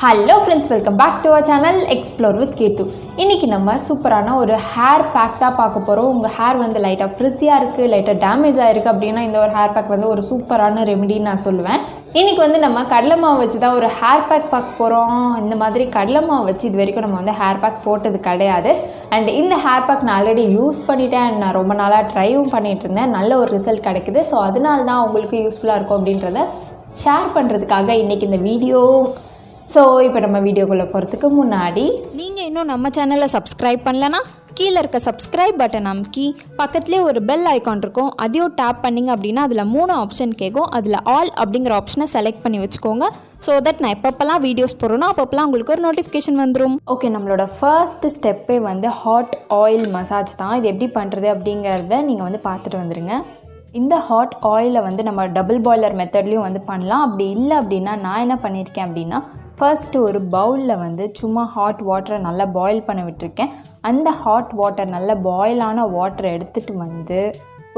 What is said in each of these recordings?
Hello friends, welcome back to our channel Explore with Keerthu. இன்னைக்கு நம்ம சூப்பரான ஒரு ஹேர் பேக் தான் பார்க்க போறோம். உங்க ஹேர் வந்து லைட்டா ஃப்ரிஸியா இருக்கு, லைட்டா டேமேஜ் ஆயிருக்கு அப்படினா இந்த ஒரு ஹேர் பேக் வந்து ஒரு சூப்பரான ரெமெடி நான் சொல்லுவேன். இன்னைக்கு வந்து நம்ம கடலை மாவு வச்சு தான் ஒரு ஹேர் பேக் பார்க்க போறோம். இந்த மாதிரி கடலை மாவு வச்சு இது வரைக்கும் நம்ம வந்து ஹேர் பேக் போட்டது கிடையாது. அண்ட் இந்த ஹேர் பேக் நான் ஆல்ரெடி யூஸ் பண்ணிட்டேன். நான் ரொம்ப நாளா ட்ரைவும் பண்ணிட்டு இருந்தேன். நல்ல ஒரு ரிசல்ட் கிடைக்குது. ஸோ அதனால தான் உங்களுக்கு யூஸ்ஃபுல்லாக இருக்கும் அப்படின்றத ஷேர் பண்ணுறதுக்காக இன்றைக்கி இந்த வீடியோ. ஸோ இப்போ நம்ம வீடியோக்குள்ளே போகிறதுக்கு முன்னாடி நீங்கள் இன்னும் நம்ம சேனலை சப்ஸ்கிரைப் பண்ணலன்னா கீழே இருக்க சப்ஸ்கிரைப் பட்டன் அமுக்கி பக்கத்துலேயே ஒரு பெல் ஐக்கான் இருக்கும், அதையும் டேப் பண்ணிங்க அப்படின்னா அதில் 3 ஆப்ஷன் கேட்கும். அதில் ஆல் அப்படிங்கிற ஆப்ஷனை செலக்ட் பண்ணி வச்சுக்கோங்க. ஸோ தட் நான் எப்பப்பெல்லாம் வீடியோஸ் போடுறேனோ அப்பப்பெல்லாம் உங்களுக்கு ஒரு நோட்டிஃபிகேஷன் வந்துடும். ஓகே, நம்மளோட ஃபர்ஸ்ட் ஸ்டெப்பே வந்து ஹாட் ஆயில் மசாஜ் தான். இது எப்படி பண்ணுறது அப்படிங்கிறத நீங்கள் வந்து பார்த்துட்டு வந்துடுங்க. இந்த ஹாட் ஆயிலை வந்து நம்ம டபுள் பாய்லர் மெத்தட்லேயும் வந்து பண்ணலாம். அப்படி இல்லை அப்படின்னா நான் என்ன பண்ணியிருக்கேன் அப்படின்னா, ஃபர்ஸ்ட்டு ஒரு பவுலில் வந்து சும்மா ஹாட் வாட்டரை நல்லா பாயில் பண்ண விட்டுருக்கேன். அந்த ஹாட் வாட்டர் நல்லா பாயிலான வாட்டரை எடுத்துகிட்டு வந்து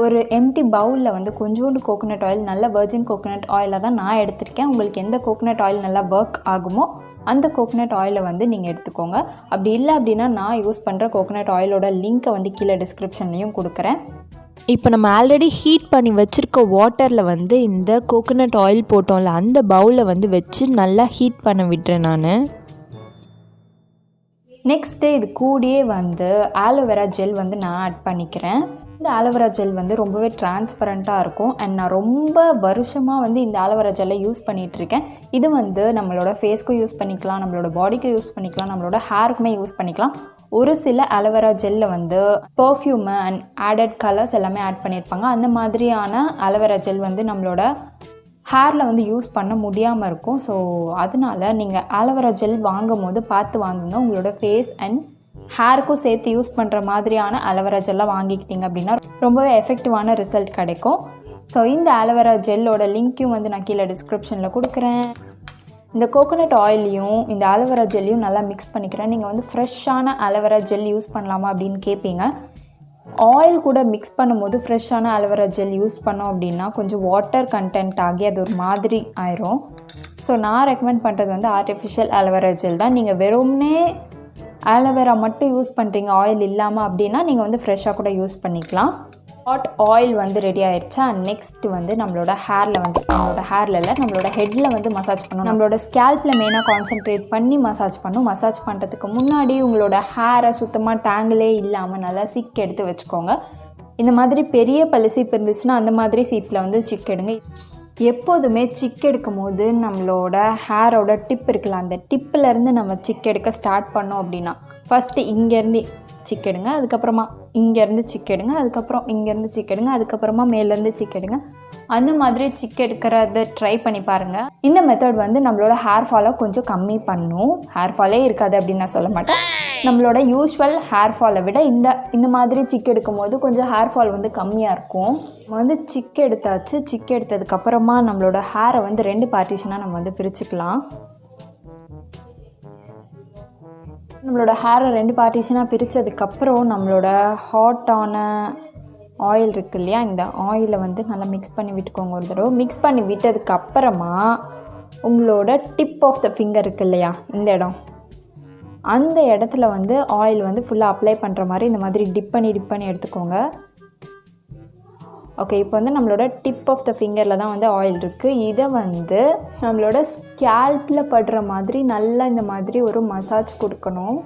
ஒரு எம்டி பவுலில் வந்து கொஞ்சோண்டு கோகோனட் ஆயில், நல்ல வெர்ஜின் கோகோனட் ஆயிலை தான் நான் எடுத்திருக்கேன். உங்களுக்கு எந்த கோகோனட் ஆயில் நல்லா ஒர்க் ஆகுமோ அந்த கோகோனட் ஆயிலை வந்து நீங்கள் எடுத்துக்கோங்க. அப்படி இல்லை அப்படின்னா நான் யூஸ் பண்ணுற கோகோனட் ஆயிலோட லிங்க்கை வந்து கீழே டிஸ்கிரிப்ஷன்லேயும் கொடுக்குறேன். இப்போ நம்ம ஆல்ரெடி ஹீட் பண்ணி வச்சுருக்க வாட்டரில் வந்து இந்த கோகோனட் ஆயில் போட்டோம்ல அந்த பவுலை வந்து வச்சு நல்லா ஹீட் பண்ண விட்டுறேன் நான். நெக்ஸ்ட்டு இது கூடயே வந்து ஆலோவேரா ஜெல் வந்து நான் ஆட் பண்ணிக்கிறேன். இந்த ஆலோவேரா ஜெல் வந்து ரொம்பவே டிரான்ஸ்பரண்ட்டாக இருக்கும். அண்ட் நான் ரொம்ப வருஷமாக வந்து இந்த ஆலோவேரா ஜெல்லை யூஸ் பண்ணிகிட்ருக்கேன். இது வந்து நம்மளோட ஃபேஸ்க்கும் யூஸ் பண்ணிக்கலாம், நம்மளோட பாடிக்கும் யூஸ் பண்ணிக்கலாம், நம்மளோட ஹேருக்குமே யூஸ் பண்ணிக்கலாம். ஒரு சில ஆலோவேரா ஜெல்லில் வந்து பர்ஃப்யூமு அண்ட் ஆடட் கலர்ஸ் எல்லாமே ஆட் பண்ணியிருப்பாங்க. அந்த மாதிரியான ஆலோவேரா ஜெல் வந்து நம்மளோட ஹேரில் வந்து யூஸ் பண்ண முடியாமல் இருக்கும். ஸோ அதனால் நீங்கள் ஆலோவேரா ஜெல் வாங்கும் போது பார்த்து வாங்குங்க. உங்களோட ஃபேஸ் அண்ட் ஹேருக்கும் சேர்த்து யூஸ் பண்ணுற மாதிரியான ஆலோவேரா ஜெல்லாம் வாங்கிக்கிட்டிங்க அப்படின்னா ரொம்பவே எஃபெக்டிவான ரிசல்ட் கிடைக்கும். ஸோ இந்த ஆலோவேரா ஜெல்லோட லிங்க்கையும் வந்து நான் கீழே டிஸ்கிரிப்ஷனில் கொடுக்குறேன். இந்த கோகோனட் ஆயிலையும் இந்த ஆலோவேரா ஜெல்லையும் நல்லா மிக்ஸ் பண்ணிக்கிறேன். நீங்கள் வந்து ஃப்ரெஷ்ஷான ஆலோவேரா ஜெல் யூஸ் பண்ணலாமா அப்படின்னு கேட்பீங்க. ஆயில் கூட மிக்ஸ் பண்ணும்போது ஃப்ரெஷ்ஷான ஆலோவேரா ஜெல் யூஸ் பண்ணோம் அப்படின்னா கொஞ்சம் வாட்டர் கண்டென்ட் ஆகி அது ஒரு மாதிரி ஆயிரும். ஸோ நான் ரெக்கமெண்ட் பண்ணுறது வந்து ஆர்டிஃபிஷியல் ஆலோவேரா ஜெல் தான். நீங்கள் வெறும்னே ஆலோவேரா மட்டும் யூஸ் பண்ணுறீங்க ஆயில் இல்லாமல் அப்படின்னா நீங்கள் வந்து ஃப்ரெஷ்ஷாக கூட யூஸ் பண்ணிக்கலாம். ஹாட் ஆயில் வந்து ரெடி ஆயிடுச்சா. நெக்ஸ்ட் வந்து நம்மளோட ஹேரில் வந்து நம்மளோட ஹேரில் இல்லை நம்மளோட ஹெட்டில் வந்து மசாஜ் பண்ணணும். நம்மளோட ஸ்கேல்பில் மெயினாக கான்சென்ட்ரேட் பண்ணி மசாஜ் பண்ணணும். மசாஜ் பண்ணுறதுக்கு முன்னாடி உங்களோட ஹேரை சுத்தமாக டேங்கிலே இல்லாமல் நல்லா சிக் எடுத்து வச்சுக்கோங்க. இந்த மாதிரி பெரிய பல்லு சீப் இருந்துச்சுன்னா அந்த மாதிரி சீப்பில் வந்து சிக் எடுங்க. எப்போதுமே சிக் எடுக்கும் போது நம்மளோட ஹேரோட டிப் இருக்குல்ல, அந்த டிப்பிலேருந்து நம்ம சிக் எடுக்க ஸ்டார்ட் பண்ணோம் அப்படின்னா ஃபஸ்ட்டு இங்கேருந்து சிக் எடுங்க, அதுக்கப்புறமா இங்கேருந்து சிக் எடுங்க, அதுக்கப்புறம் இங்கேருந்து சிக் எடுங்க, அதுக்கப்புறமா மேலேருந்து சிக் எடுங்க. அந்த மாதிரி சிக் எடுக்கிறத ட்ரை பண்ணி பாருங்கள். இந்த மெத்தட் வந்து நம்மளோட ஹேர் ஃபாலை கொஞ்சம் கம்மி பண்ணும். ஹேர் ஃபாலே இருக்காது அப்படின்னு நான் சொல்ல மாட்டேன். நம்மளோட யூஸ்வல் ஹேர் ஃபாலை விட இந்த மாதிரி சிக் எடுக்கும் போது கொஞ்சம் ஹேர் ஃபால் வந்து கம்மியாக இருக்கும். நம்ம வந்து சிக் எடுத்தாச்சு. சிக் எடுத்ததுக்கப்புறமா நம்மளோட ஹேரை வந்து 2 பார்ட்டிஷனாக நம்ம வந்து பிரிச்சுக்கலாம். நம்மளோட ஹேரை 2 பார்ட்டிஷனாக பிரித்ததுக்கப்புறம் நம்மளோட ஹாட்டான ஆயில் இருக்கு இல்லையா, இந்த ஆயிலை வந்து நல்லா மிக்ஸ் பண்ணி விட்டுக்கோங்க. ஒரு தடவை மிக்ஸ் பண்ணி விட்டதுக்கப்புறமா உங்களோட டிப் ஆஃப் த ஃபிங்கர் இருக்கு இல்லையா, இந்த இடம், அந்த இடத்துல வந்து ஆயில் வந்து ஃபுல்லாக அப்ளை பண்ணுற மாதிரி இந்த மாதிரி டிப் பண்ணி எடுத்துக்கோங்க. ஓகே, இப்போ வந்து நம்மளோட டிப் ஆஃப் த ஃபிங்கரில் தான் வந்து ஆயில் இருக்குது. இதை வந்து நம்மளோட ஸ்கேல்பில் படுற மாதிரி நல்லா இந்த மாதிரி ஒரு மசாஜ் கொடுக்கணும்.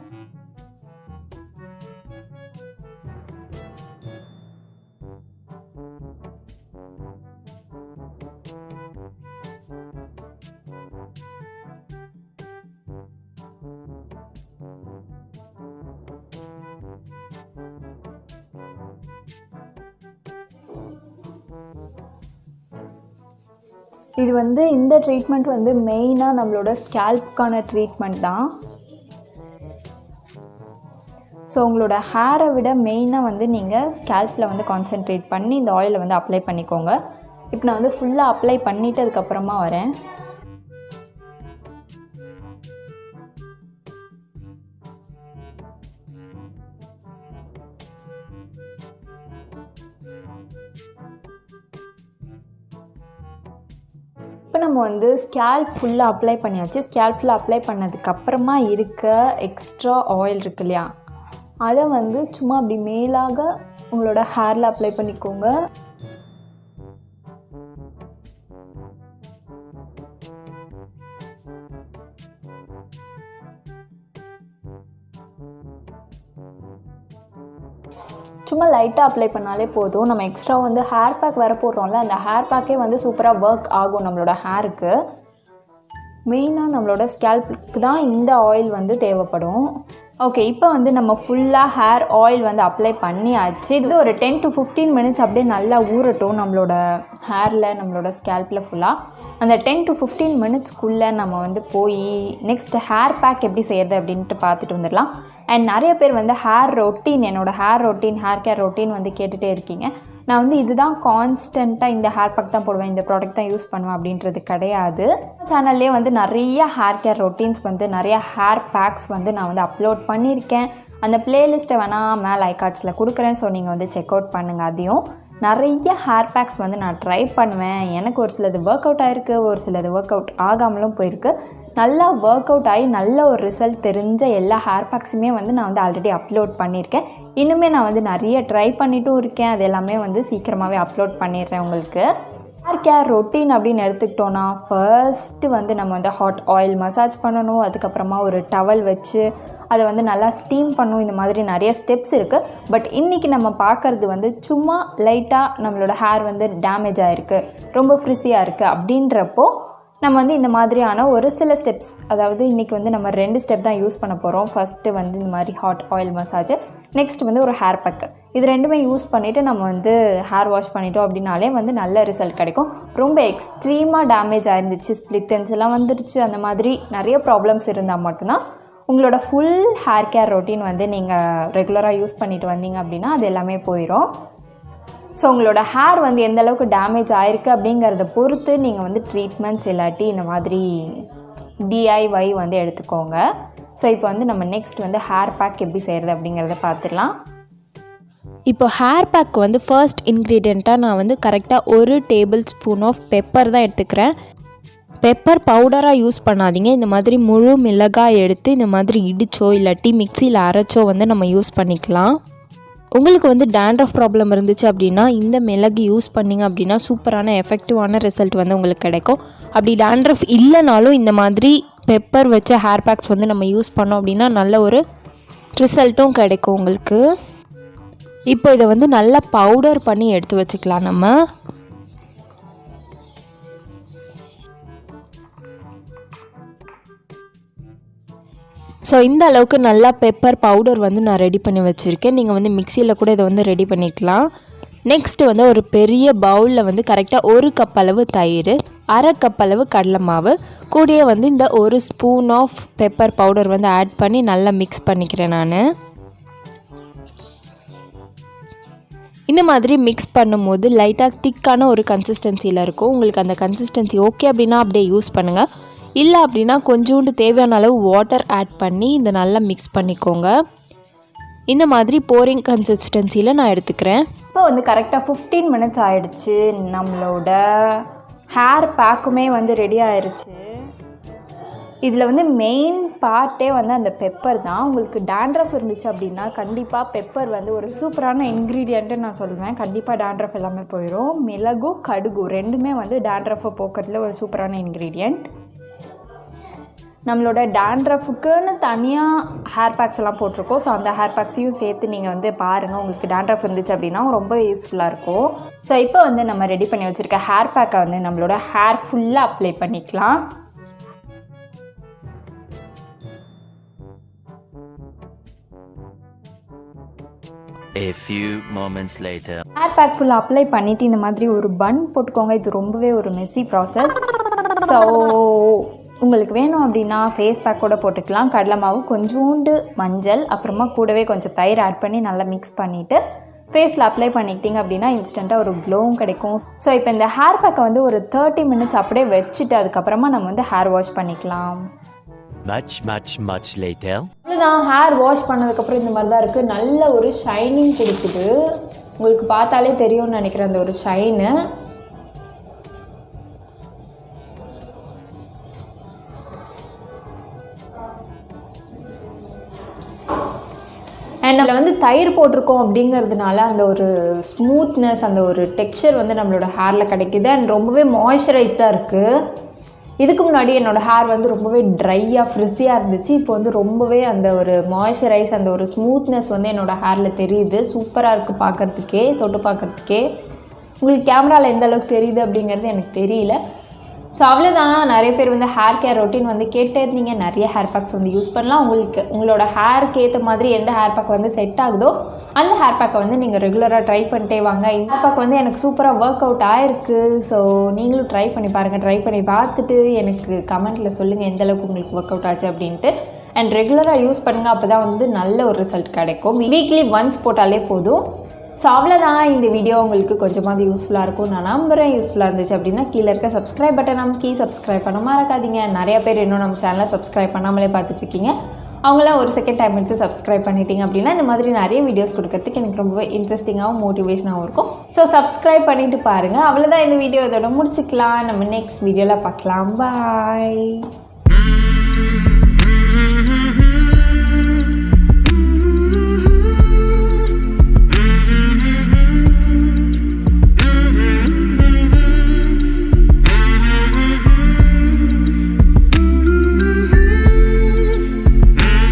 இது வந்து இந்த ட்ரீட்மெண்ட் வந்து மெயினாக நம்மளோட ஸ்கேல்ப்க்கான ட்ரீட்மெண்ட் தான். ஸோ உங்களோட ஹேரை விட மெயினாக வந்து நீங்கள் ஸ்கேல்பில் வந்து கான்சென்ட்ரேட் பண்ணி இந்த ஆயிலை வந்து அப்ளை பண்ணிக்கோங்க. இப்போ நான் வந்து ஃபுல்லாக அப்ளை பண்ணிவிட்டு அதுக்கப்புறமா வரேன். இப்போ நம்ம வந்து ஸ்கேல்ப் ஃபுல்லாக அப்ளை பண்ணியாச்சு. ஸ்கேல்ப் ஃபுல்லாக அப்ளை பண்ணதுக்கப்புறமா இருக்க எக்ஸ்ட்ரா ஆயில் இருக்கு இல்லையா, அதை வந்து சும்மா அப்படி மேலாக உங்களோட ஹேரில் அப்ளை பண்ணிக்கோங்க. சும்மா லைட்டாக அப்ளை பண்ணாலே போதும். நம்ம எக்ஸ்ட்ரா வந்து ஹேர் பேக் வேறு போடுறோம்ல, அந்த ஹேர் பேக்கே வந்து சூப்பராக ஒர்க் ஆகும் நம்மளோட ஹேருக்கு. மெயினாக நம்மளோட ஸ்கேல்ப்புக்கு தான் இந்த ஆயில் வந்து தேவைப்படும். ஓகே, இப்போ வந்து நம்ம ஃபுல்லாக ஹேர் ஆயில் வந்து அப்ளை பண்ணியாச்சு. இது ஒரு 10 to 15 minutes அப்படியே நல்லா ஊறட்டும் நம்மளோட ஹேரில், நம்மளோட ஸ்கேல்ப்பில் ஃபுல்லாக. அந்த 10 to 15 minutesக்குள்ளே நம்ம வந்து போய் நெக்ஸ்ட் ஹேர் பேக் எப்படி செய்கிறது அப்படின்ட்டு பார்த்துட்டு வந்துடலாம். அண்ட் நிறைய பேர் வந்து ஹேர் ரொட்டீன், என்னோடய ஹேர் கேர் ரொட்டீன் வந்து கேட்டுகிட்டே இருக்கீங்க. நான் வந்து இதுதான் கான்ஸ்டண்ட்டாக இந்த ஹேர் பேக் தான் போடுவேன், இந்த ப்ராடக்ட் தான் யூஸ் பண்ணுவேன் அப்படின்றது கிடையாது. சேனல்லே வந்து நிறைய ஹேர் கேர் ரொட்டீன்ஸ் வந்து நிறைய ஹேர் பேக்ஸ் வந்து நான் வந்து அப்லோட் பண்ணியிருக்கேன். அந்த பிளேலிஸ்ட்டை வேணால் மேலே ஐகார்ட்ஸில் கொடுக்குறேன். ஸோ நீங்கள் வந்து செக் அவுட் பண்ணுங்கள். அதையும் நிறைய ஹேர் பேக்ஸ் வந்து நான் ட்ரை பண்ணுவேன். எனக்கு ஒரு சிலது ஒர்க் அவுட் ஆகிருக்கு, ஒரு சிலது ஒர்க் அவுட் ஆகாமலும் போயிருக்கு. நல்லா ஒர்க் அவுட் ஆகி நல்ல ஒரு ரிசல்ட் தெரிஞ்ச எல்லா ஹேர் பேக்ஸுமே வந்து நான் வந்து ஆல்ரெடி அப்லோட் பண்ணியிருக்கேன். இன்னுமே நான் வந்து நிறைய ட்ரை பண்ணிட்டும் இருக்கேன். அது எல்லாமே வந்து சீக்கிரமாகவே அப்லோட் பண்ணிடுறேன் உங்களுக்கு. ஹேர் கேர் ரொட்டீன் அப்படின்னு எடுத்துக்கிட்டோன்னா, ஃபர்ஸ்ட்டு வந்து நம்ம வந்து ஹாட் ஆயில் மசாஜ் பண்ணணும். அதுக்கப்புறமா ஒரு டவல் வச்சு அதை வந்து நல்லா ஸ்டீம் பண்ணணும். இந்த மாதிரி நிறைய ஸ்டெப்ஸ் இருக்குது. பட் இன்றைக்கி நம்ம பார்க்குறது வந்து சும்மா லைட்டாக நம்மளோட ஹேர் வந்து டேமேஜ் ஆகிருக்கு, ரொம்ப ஃப்ரிஸியாக இருக்குது அப்படின்றப்போ நம்ம வந்து இந்த மாதிரியான ஒரு சில ஸ்டெப்ஸ், அதாவது இன்றைக்கி வந்து நம்ம 2 ஸ்டெப் தான் யூஸ் பண்ண போகிறோம். ஃபஸ்ட்டு வந்து இந்த மாதிரி ஹாட் ஆயில் மசாஜ், நெக்ஸ்ட் வந்து ஒரு ஹேர் பேக்கு. இது ரெண்டுமே யூஸ் பண்ணிவிட்டு நம்ம வந்து ஹேர் வாஷ் பண்ணிட்டோம் அப்படின்னாலே வந்து நல்ல ரிசல்ட் கிடைக்கும். ரொம்ப எக்ஸ்ட்ரீமாக டேமேஜ் ஆயிருந்துச்சு, ஸ்ப்ளிட் எண்ட்ஸ் எல்லாம் வந்துருச்சு, அந்த மாதிரி நிறைய ப்ராப்ளம்ஸ் இருந்தால் மட்டும்தான் உங்களோட ஃபுல் ஹேர் கேர் ரொட்டீன் வந்து நீங்கள் ரெகுலராக யூஸ் பண்ணிட்டு வந்தீங்க அப்படின்னா அது எல்லாமே போயிடும். ஸோ உங்களோட ஹேர் வந்து எந்த அளவுக்கு டேமேஜ் ஆகிருக்கு அப்படிங்கிறத பொறுத்து நீங்கள் வந்து ட்ரீட்மெண்ட்ஸ் இல்லாட்டி இந்த மாதிரி DIY வந்து எடுத்துக்கோங்க. ஸோ இப்போ வந்து நம்ம நெக்ஸ்ட் வந்து ஹேர் பேக் எப்படி செய்கிறது அப்படிங்கிறத பார்த்துடலாம். இப்போ ஹேர் பேக் வந்து ஃபர்ஸ்ட் இன்க்ரீடியண்ட்டாக நான் வந்து கரெக்டாக 1 டேபிள் ஸ்பூன் ஆஃப் பெப்பர் தான் எடுத்துக்கிறேன். பெப்பர் பவுடராக யூஸ் பண்ணாதீங்க. இந்த மாதிரி முழு மிளகாய் எடுத்து இந்த மாதிரி இடிச்சோ இல்லாட்டி மிக்சியில் அரைச்சோ வந்து நம்ம யூஸ் பண்ணிக்கலாம். உங்களுக்கு வந்து டேண்ட்ரஃப் ப்ராப்ளம் இருந்துச்சு அப்படின்னா இந்த மிளகு யூஸ் பண்ணிங்க அப்படின்னா சூப்பரான எஃபெக்டிவான ரிசல்ட் வந்து உங்களுக்கு கிடைக்கும். அப்படி டேண்ட்ரஃப் இல்லைனாலும் இந்த மாதிரி பெப்பர் வச்ச ஹேர் பேக்ஸ் வந்து நம்ம யூஸ் பண்ணோம் அப்படின்னா நல்ல ஒரு ரிசல்ட்டும் கிடைக்கும் உங்களுக்கு. இப்போ இதை வந்து நல்லா பவுடர் பண்ணி எடுத்து வச்சுக்கலாம் நம்ம. ஸோ இந்த அளவுக்கு நல்லா பெப்பர் பவுடர் வந்து நான் ரெடி பண்ணி வச்சுருக்கேன். நீங்கள் வந்து மிக்சியில் கூட இதை வந்து ரெடி பண்ணிக்கலாம். நெக்ஸ்ட்டு வந்து ஒரு பெரிய பவுலில் வந்து கரெக்டாக 1 கப் அளவு தயிர், 1/2 கப் அளவு கடலை மாவு, கூடயே வந்து இந்த 1 ஸ்பூன் ஆஃப் பெப்பர் பவுடர் வந்து ஆட் பண்ணி நல்லா மிக்ஸ் பண்ணிக்கிறேன் நான். இந்த மாதிரி மிக்ஸ் பண்ணும்போது லைட்டாக திக்கான ஒரு கன்சிஸ்டன்சியில் இருக்கும். உங்களுக்கு அந்த கன்சிஸ்டன்சி ஓகே அப்படின்னா அப்படியே யூஸ் பண்ணுங்கள். இல்லை அப்படின்னா கொஞ்சோண்டு தேவையான அளவு வாட்டர் ஆட் பண்ணி இதை நல்லா மிக்ஸ் பண்ணிக்கோங்க. இந்த மாதிரி போரிங் கன்சிஸ்டன்சியில் நான் எடுத்துக்கிறேன். இப்போ வந்து கரெக்டாக 15 minutes ஆகிடுச்சு. நம்மளோட ஹேர் பேக்குமே வந்து ரெடி ஆயிடுச்சு. இதில் வந்து மெயின் பார்ட்டே வந்து அந்த பெப்பர் தான். உங்களுக்கு டேண்ட்ரஃப் இருந்துச்சு அப்படின்னா கண்டிப்பாக பெப்பர் வந்து ஒரு சூப்பரான இன்க்ரீடியண்ட்டு நான் சொல்லுவேன். கண்டிப்பாக டேண்ட்ரஃப் எல்லாமே போயிடும். மிளகும் கடுகு ரெண்டுமே வந்து டேண்ட்ரஃபை போக்குறதுல ஒரு சூப்பரான இன்க்ரீடியண்ட். நம்மளோட டேண்ட்ரஃபுக்குன்னு தனியாக ஹேர் பேக்ஸ் எல்லாம் போட்டிருக்கோம். ஸோ அந்த ஹேர் பேக்ஸையும் சேர்த்து நீங்கள் வந்து பாருங்கள். உங்களுக்கு டேண்ட்ரஃப் இருந்துச்சு அப்படின்னா ரொம்ப யூஸ்ஃபுல்லாக இருக்கும். ஸோ இப்போ வந்து நம்ம ரெடி பண்ணி வச்சுருக்க ஹேர் பேக்கை வந்து நம்மளோட ஹேர் ஃபுல்லாக அப்ளை பண்ணிக்கலாம். A few moments later. Hair pack ஃபுல்லாக அப்ளை பண்ணிவிட்டு இந்த மாதிரி ஒரு பன் போட்டுக்கோங்க. இது ரொம்பவே ஒரு மெஸ்ஸி ப்ராசஸ். ஸோ உங்களுக்கு வேணும் அப்படின்னா ஃபேஸ் பேக் கூட போட்டுக்கலாம். கடலை மாவு, கொஞ்சோண்டு மஞ்சள், அப்புறமா கூடவே கொஞ்சம் தயிர் ஆட் பண்ணி நல்லா மிக்ஸ் பண்ணிவிட்டு ஃபேஸில் அப்ளை பண்ணிக்கிட்டிங்க அப்படின்னா இன்ஸ்டண்ட்டாக ஒரு க்ளோவும் கிடைக்கும். ஸோ இப்போ இந்த ஹேர் பேக்கை வந்து ஒரு 30 minutes அப்படியே வச்சுட்டு அதுக்கப்புறமா நம்ம வந்து ஹேர் வாஷ் பண்ணிக்கலாம். Much later. இதுதான் ஹேர் வாஷ் பண்ணதுக்கப்புறம் இந்த மாதிரி தான் இருக்குது. நல்ல ஒரு ஷைனிங் கொடுக்குது. உங்களுக்கு பார்த்தாலே தெரியும்னு நினைக்கிறேன் அந்த ஒரு ஷைனு. அண்ட் அதில் வந்து தயிர் போட்டிருக்கோம் அப்படிங்கிறதுனால அந்த ஒரு ஸ்மூத்னஸ், அந்த ஒரு டெக்ஸ்சர் வந்து நம்மளோட ஹேரில் கிடைக்கிது. அண்ட் ரொம்பவே மாய்ஸ்சரைஸ்டாக இருக்குது. இதுக்கு முன்னாடி என்னோடய ஹேர் வந்து ரொம்பவே ட்ரையாக ஃப்ரிஸியாக இருந்துச்சு. இப்போ வந்து ரொம்பவே அந்த ஒரு மாய்ஸ்சரைஸ், அந்த ஒரு ஸ்மூத்னஸ் வந்து என்னோடய ஹேரில் தெரியுது. சூப்பராக இருக்குது பார்க்குறதுக்கே, தொட்டு பார்க்குறதுக்கே. உங்களுக்கு கேமராவில் எந்த அளவுக்கு தெரியுது அப்படிங்கிறது எனக்கு தெரியல. ஸோ அவ்வளோதான். நிறைய பேர் வந்து ஹேர் கேர் ரொட்டீன் வந்து கேட்டே இருந்தீங்க. நிறைய ஹேர் பேக்ஸ் வந்து யூஸ் பண்ணலாம். உங்களோட ஹேருக்கு ஏற்ற மாதிரி எந்த ஹேர் பேக் வந்து செட் ஆகுதோ அந்த ஹேர் பேக்கை வந்து நீங்கள் ரெகுலராக ட்ரை பண்ணிட்டே வாங்க. இந்த ஹேர் பேக் வந்து எனக்கு சூப்பராக ஒர்க் அவுட் ஆயிருக்கு. ஸோ நீங்களும் ட்ரை பண்ணி பாருங்கள். ட்ரை பண்ணி பார்த்துட்டு எனக்கு கமெண்ட்டில் சொல்லுங்கள் எந்தளவுக்கு உங்களுக்கு ஒர்க் அவுட் ஆச்சு அப்படின்ட்டு. அண்ட் ரெகுலராக யூஸ் பண்ணுங்கள். அப்போ தான் வந்து நல்ல ஒரு ரிசல்ட் கிடைக்கும். வீக்லி ஒன்ஸ் போட்டாலே போதும். ஸோ அவ்வளோதான். இந்த வீடியோ உங்களுக்கு கொஞ்சமாவது யூஸ்ஃபுல்லாக இருக்கும் நான் நம்புகிறேன். யூஸ்ஃபுல்லாக இருந்துச்சு அப்படின்னா கீழே இருக்க சப்ஸ்கிரைப் பட்டன் நமக்கு சப்ஸ்கிரைப் பண்ண மறக்காதீங்க. நிறைய பேர் இன்னும் நம்ம சேனலை சப்ஸ்கிரைப் பண்ணாமலே பார்த்துட்ருக்கீங்க. அவங்களாம் ஒரு செகண்ட் டைம் எடுத்து சப்ஸ்கிரைப் பண்ணிட்டீங்க அப்படின்னா இந்த மாதிரி நிறைய வீடியோஸ் கொடுக்கறதுக்கு எனக்கு ரொம்பவே இன்ட்ரெஸ்டிங்காகவும் மோட்டிவேஷனாகவும் இருக்கும். ஸோ சப்ஸ்கிரைப் பண்ணிவிட்டு பாருங்கள். அவ்வளோதான். இந்த வீடியோ இதோட முடிச்சுக்கலாம். நம்ம நெக்ஸ்ட் வீடியோவில் பார்க்கலாம். பாய்.